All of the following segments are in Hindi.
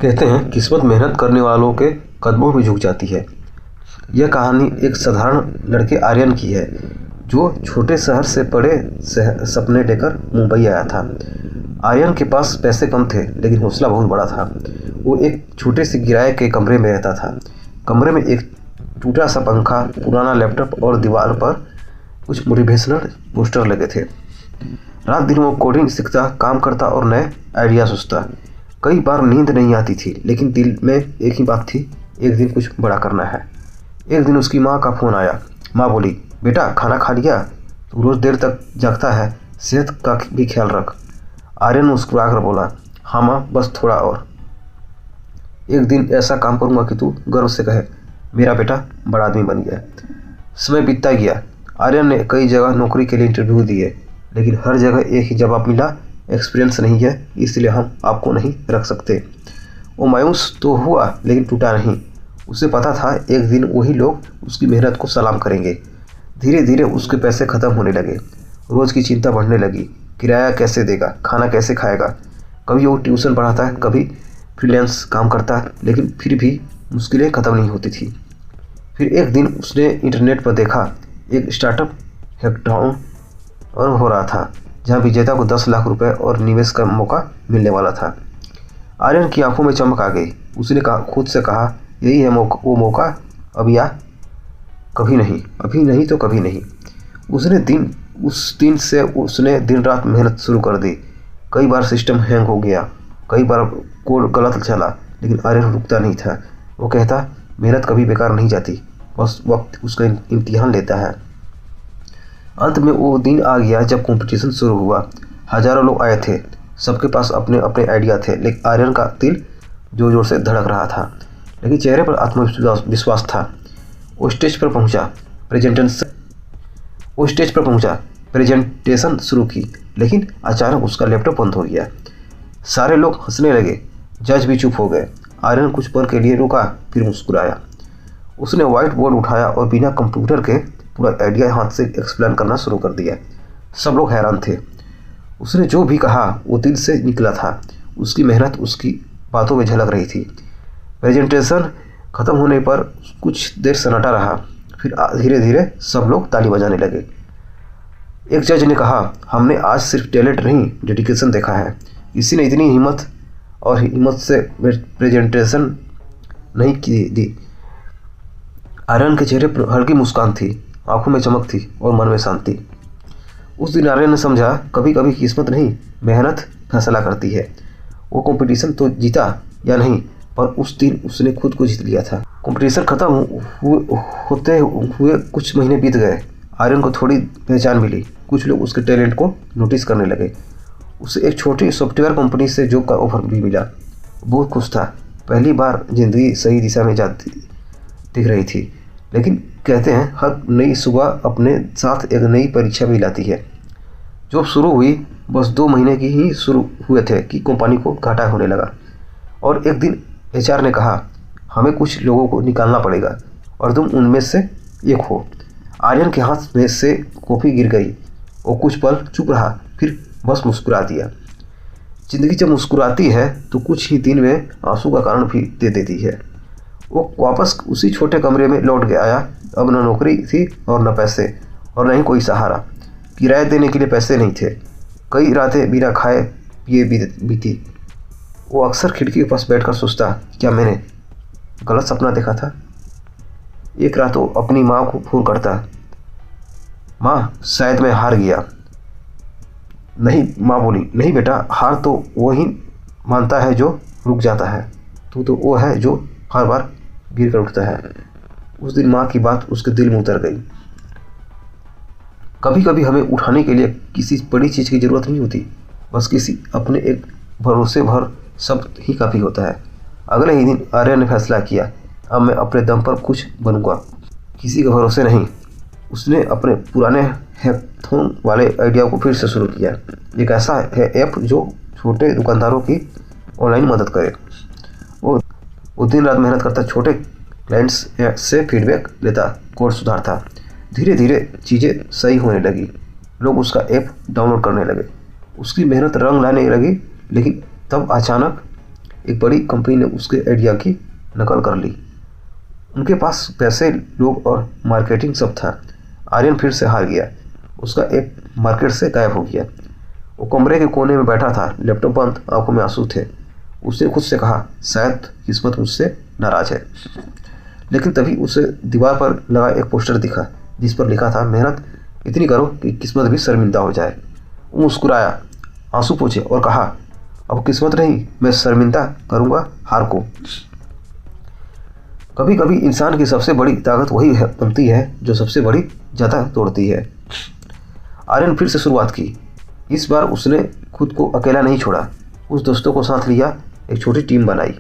कहते हैं किस्मत मेहनत करने वालों के कदमों में झुक जाती है। यह कहानी एक साधारण लड़के आर्यन की है जो छोटे शहर से बड़े सपने लेकर मुंबई आया था। आर्यन के पास पैसे कम थे लेकिन हौसला बहुत बड़ा था। वो एक छोटे से किराए के कमरे में रहता था। कमरे में एक टूटा सा पंखा, पुराना लैपटॉप और दीवार पर कुछ मोटिवेशनल पोस्टर लगे थे। रात दिन वो कोडिंग सीखता, काम करता और नए आइडिया सोचता। कई बार नींद नहीं आती थी लेकिन दिल में एक ही बात थी, एक दिन कुछ बड़ा करना है। एक दिन उसकी माँ का फ़ोन आया। माँ बोली, बेटा खाना खा लिया? तू रोज़ देर तक जागता है, सेहत का भी ख्याल रख। आर्यन मुस्कुराकर बोला, हाँ माँ, बस थोड़ा और। एक दिन ऐसा काम करूँगा कि तू गर्व से कहे, मेरा बेटा बड़ा आदमी बन गया। समय बीतता गया। आर्यन ने कई जगह नौकरी के लिए इंटरव्यू दिए लेकिन हर जगह एक ही जवाब मिला, एक्सपीरियंस नहीं है इसलिए हम आपको नहीं रख सकते। वो मायूस तो हुआ लेकिन टूटा नहीं। उसे पता था एक दिन वही लोग उसकी मेहनत को सलाम करेंगे। धीरे धीरे उसके पैसे ख़त्म होने लगे। रोज़ की चिंता बढ़ने लगी, किराया कैसे देगा, खाना कैसे खाएगा। कभी वो ट्यूशन पढ़ाता, कभी फ्रीलांस काम करता, लेकिन फिर भी मुश्किलें ख़त्म नहीं होती थी। फिर एक दिन उसने इंटरनेट पर देखा एक स्टार्टअप हैकाथॉन और हो रहा था जहां विजेता को 10 लाख रुपए और निवेश का मौका मिलने वाला था। आर्यन की आंखों में चमक आ गई। उसने खुद से कहा, यही है वो मौका, अब या कभी नहीं, अभी नहीं तो कभी नहीं। उस दिन से उसने दिन रात मेहनत शुरू कर दी। कई बार सिस्टम हैंग हो गया, कई बार कोड गलत चला, लेकिन आर्यन रुकता नहीं था। वो कहता, मेहनत कभी बेकार नहीं जाती, बस वक्त उसका इम्तिहान लेता है। अंत में वो दिन आ गया जब कंपटीशन शुरू हुआ। हजारों लोग आए थे, सबके पास अपने अपने आइडिया थे, लेकिन आर्यन का दिल जोर जोर से धड़क रहा था, लेकिन चेहरे पर आत्मविश्वास था। वो स्टेज पर पहुंचा, प्रेजेंटेशन शुरू की, लेकिन अचानक उसका लैपटॉप बंद हो गया। सारे लोग हंसने लगे, जज भी चुप हो गए। आर्यन कुछ पल के लिए रुका, फिर मुस्कुराया। उसने व्हाइट बोर्ड उठाया और बिना कंप्यूटर के पूरा आइडिया हाथ से एक्सप्लेन करना शुरू कर दिया। सब लोग हैरान थे। उसने जो भी कहा वो दिल से निकला था। उसकी मेहनत उसकी बातों में झलक रही थी। प्रेजेंटेशन ख़त्म होने पर कुछ देर सन्नाटा रहा, फिर धीरे धीरे सब लोग ताली बजाने लगे। एक जज ने कहा, हमने आज सिर्फ टैलेंट नहीं, डेडिकेशन देखा है। किसी ने इतनी हिम्मत से प्रेजेंटेशन नहीं दी। आर्यन के चेहरे पर हल्की मुस्कान थी, आंखों में चमक थी और मन में शांति। उस दिन आर्यन ने समझा, कभी कभी किस्मत नहीं, मेहनत फैसला करती है। वो कंपटीशन तो जीता या नहीं, पर उस दिन उसने खुद को जीत लिया था। कंपटीशन खत्म होते हुए कुछ महीने बीत गए। आर्यन को थोड़ी पहचान मिली, कुछ लोग उसके टैलेंट को नोटिस करने लगे। उसे एक छोटी सॉफ्टवेयर कंपनी से जॉब का ऑफर भी मिला। बहुत खुश था, पहली बार जिंदगी सही दिशा में जाती दिख रही थी। लेकिन कहते हैं हर नई सुबह अपने साथ एक नई परीक्षा भी लाती है। जॉब शुरू हुई, बस 2 महीने की ही शुरू हुए थे कि कंपनी को घाटा होने लगा। और एक दिन एचआर ने कहा, हमें कुछ लोगों को निकालना पड़ेगा और तुम उनमें से एक हो। आर्यन के हाथ में से कॉफ़ी गिर गई। वो कुछ पल चुप रहा, फिर बस मुस्कुरा दिया। जिंदगी जब मुस्कुराती है तो कुछ ही दिन में आंसू का कारण भी दे देती है। वो वापस उसी छोटे कमरे में लौट के आया। अब न नौकरी थी और न पैसे और न ही कोई सहारा। किराया देने के लिए पैसे नहीं थे। कई रातें बिना खाए पिए बीती। वो अक्सर खिड़की के पास बैठकर सोचता, क्या मैंने गलत सपना देखा था। एक रात वो अपनी माँ को फोन करता, माँ शायद मैं हार गया। नहीं, माँ बोली, नहीं बेटा, हार तो वही मानता है जो रुक जाता है। तू तो वो है जो हर बार गिर कर उठता है। उस दिन माँ की बात उसके दिल में उतर गई। कभी कभी हमें उठाने के लिए किसी बड़ी चीज़ की ज़रूरत नहीं होती, बस किसी अपने एक भरोसे भर शब्द ही काफ़ी होता है। अगले ही दिन आर्यन ने फैसला किया, अब मैं अपने दम पर कुछ बनूंगा, किसी के भरोसे नहीं। उसने अपने पुराने हैकाथॉन वाले आइडिया को फिर से शुरू किया। एक ऐसा है ऐप जो छोटे दुकानदारों की ऑनलाइन मदद करे। वो दिन रात मेहनत करता, छोटे क्लाइंट्स से फीडबैक लेता, कोड सुधारता। धीरे धीरे चीज़ें सही होने लगी। लोग उसका ऐप डाउनलोड करने लगे। उसकी मेहनत रंग लाने लगी। लेकिन तब अचानक एक बड़ी कंपनी ने उसके आइडिया की नकल कर ली। उनके पास पैसे, लोग और मार्केटिंग सब था। आर्यन फिर से हार गया। उसका ऐप मार्केट से गायब हो गया। वो कमरे के कोने में बैठा था, लैपटॉप बंद, आंखों में आंसू थे। उसने खुद से कहा, शायद किस्मत मुझसे नाराज है। लेकिन तभी उसे दीवार पर लगा एक पोस्टर दिखा, जिस पर लिखा था, मेहनत इतनी करो कि किस्मत भी शर्मिंदा हो जाए। वो मुस्कुराया, आंसू पोंछे और कहा, अब किस्मत नहीं, मैं शर्मिंदा करूंगा हार को। कभी कभी इंसान की सबसे बड़ी ताकत वही बनती है जो सबसे बड़ी ज़्यादा तोड़ती है। आर्यन फिर से शुरुआत की। इस बार उसने खुद को अकेला नहीं छोड़ा। उस दोस्तों को साथ लिया, एक छोटी टीम बनाई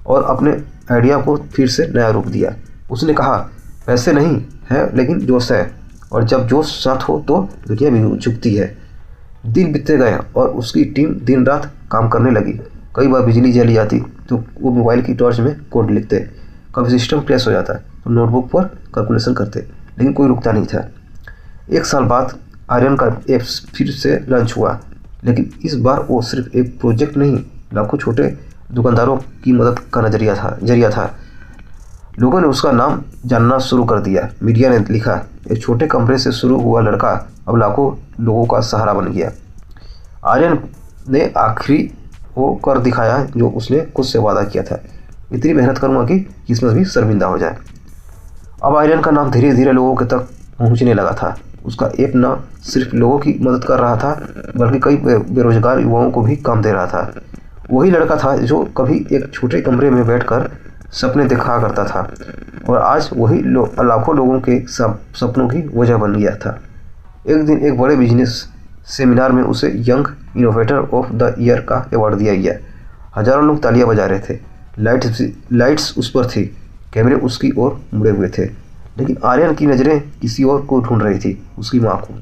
और अपने आइडिया को फिर से नया रूप दिया। उसने कहा, पैसे नहीं है लेकिन जोश है, और जब जोश साथ हो तो दुनिया भी झुकती है। दिन बीतते गए और उसकी टीम दिन रात काम करने लगी। कई बार बिजली चली जाती तो वो मोबाइल की टॉर्च में कोड लिखते, कभी सिस्टम क्रैश हो जाता तो नोटबुक पर कैलकुलेशन करते, लेकिन कोई रुकता नहीं था। 1 साल बाद आर्यन का ऐप फिर से लॉन्च हुआ, लेकिन इस बार वो सिर्फ एक प्रोजेक्ट नहीं, लाखों छोटे दुकानदारों की मदद का जरिया था। लोगों ने उसका नाम जानना शुरू कर दिया। मीडिया ने लिखा, एक छोटे कमरे से शुरू हुआ लड़का अब लाखों लोगों का सहारा बन गया। आर्यन ने आखिरी वो कर दिखाया जो उसने खुद से वादा किया था, इतनी मेहनत करूँगा कि किस्मत भी शर्मिंदा हो जाए। अब आर्यन का नाम धीरे धीरे लोगों के तक पहुँचने लगा था। उसका ऐप न सिर्फ लोगों की मदद कर रहा था, बल्कि कई बेरोजगार युवाओं को भी काम दे रहा था। वही लड़का था जो कभी एक छोटे कमरे में बैठकर सपने देखा करता था, और आज वही लाखों लोगों के सपनों की वजह बन गया था। एक दिन एक बड़े बिजनेस सेमिनार में उसे young innovator of the year का अवार्ड दिया गया। हजारों लोग तालियां बजा रहे थे। लाइट्स उस पर थी, कैमरे उसकी ओर मुड़े हुए थे, लेकिन आर्यन की नज़रें किसी और को ढूंढ रही थी, उसकी माँ को।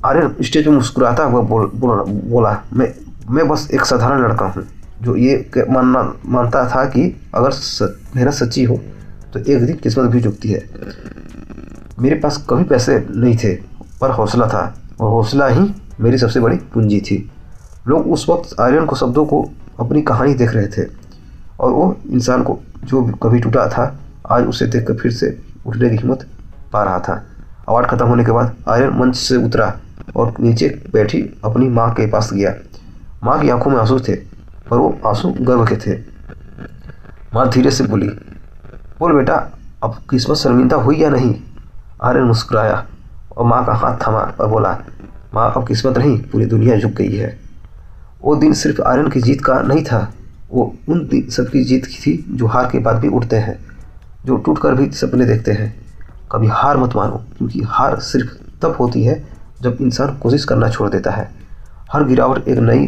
आर्यन स्टेज में मुस्कुराता हुआ बोला, मैं बस एक साधारण लड़का हूँ जो ये मानता था कि अगर मेहनत सच्ची हो तो एक दिन किस्मत भी झुकती है। मेरे पास कभी पैसे नहीं थे, पर हौसला था, और हौसला ही मेरी सबसे बड़ी पूंजी थी। लोग उस वक्त आर्यन को शब्दों को अपनी कहानी देख रहे थे, और वो इंसान को जो कभी टूटा था आज उसे देखकर फिर से उठने की हिम्मत पा रहा था। अवार्ड खत्म होने के बाद आर्यन मंच से उतरा और नीचे बैठी अपनी माँ के पास गया। माँ की आंखों में आंसू थे, पर वो आंसू गर्व के थे। माँ धीरे से बोली, बोल बेटा, अब किस्मत शर्मिंदा हुई या नहीं? आर्यन मुस्कुराया और माँ का हाथ थामा और बोला, माँ, अब किस्मत नहीं, पूरी दुनिया झुक गई है। वो दिन सिर्फ आर्यन की जीत का नहीं था, वो उन सबकी जीत थी जो हार के बाद भी उठते हैं, जो टूट कर भी सपने देखते हैं। कभी हार मत मानो, क्योंकि हार सिर्फ तब होती है जब इंसान कोशिश करना छोड़ देता है। हर गिरावट एक नई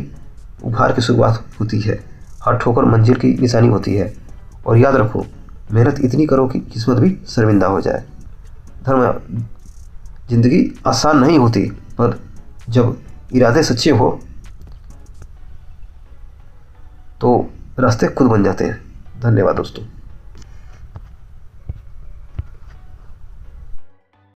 उभार की शुरुआत होती है, हर ठोकर मंजिल की निशानी होती है। और याद रखो, मेहनत इतनी करो कि किस्मत भी शर्मिंदा हो जाए। जिंदगी आसान नहीं होती, पर जब इरादे सच्चे हो तो रास्ते खुद बन जाते हैं। धन्यवाद दोस्तों।